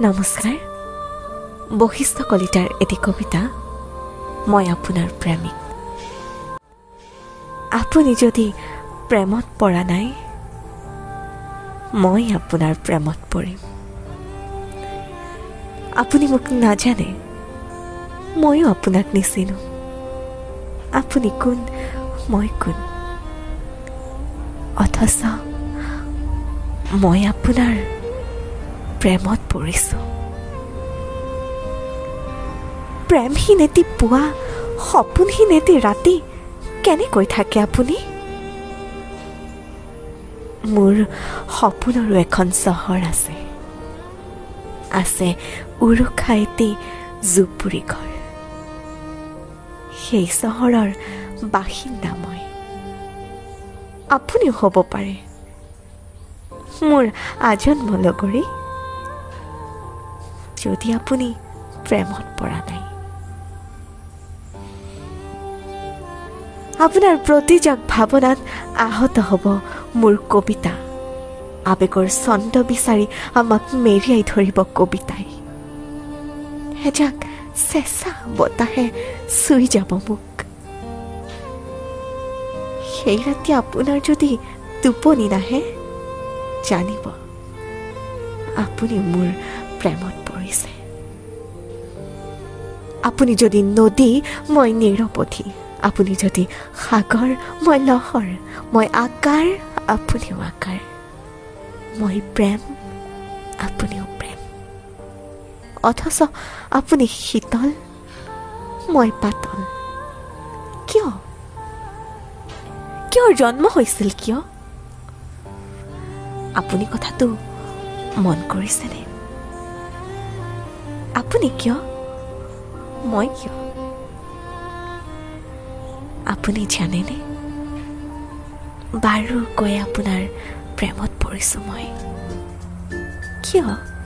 নমস্কাৰ। বশিষ্ঠ কলিতাৰ এটি কবিতা, মই আপোনাৰ প্ৰেমিক। আপুনি যদি প্ৰেমত পৰা নাই, মই আপোনাৰ প্ৰেমত পৰিম। আপুনি মোক নাজানে, ময়ো আপোনাক নিচিনো। আপুনি কোন, মই কোন, অথচ মই আপোনাৰ প্ৰেমত পৰিছোঁ। প্ৰেমহীন এটি পুৱা, সপোনহীন এটি ৰাতি কেনেকৈ থাকে আপুনি? মোৰ সপোনৰো এখন চহৰ আছে, আছে উৰুষা এটি জুপুৰি ঘৰ। সেই চহৰৰ বাসিন্দা মই। আপুনিও হ'ব পাৰে মোৰ আজন্ম লগৰী, যদি আপুনি প্ৰেমত পৰা নাই। আপোনাৰ প্ৰতিজাক ভাৱনাত আহত হ'ব মোৰ কবিতা। আৱেগৰ ছন্দ বিচাৰি আমাক মেৰিয়াই ধৰিব কবিতাই। এজাক চেঁচা বতাহে চুই যাব মোক। সেই ৰাতি আপোনাৰ যদি টোপনি নাহে, জানিব আপুনি মোৰ প্ৰেমত পৰিছে। আপুনি যদি নদী, মই নিৰপথী। আপুনি যদি সাগৰ, মই লহৰ। মই আকাৰ, আপুনিও আকাৰ। মই প্ৰেম, আপুনিও প্ৰেম। অথচ আপুনি শীতল, মই পাতল। কিয়? কিয় জন্ম হৈছিল কিয়? আপুনি কথাটো মন কৰিছেনে? আপুনি কিয়, মই কিয়? আপুনি জানেনে? বাৰু কৈ আপোনাৰ প্ৰেমত পৰিছোঁ মই। কিয়?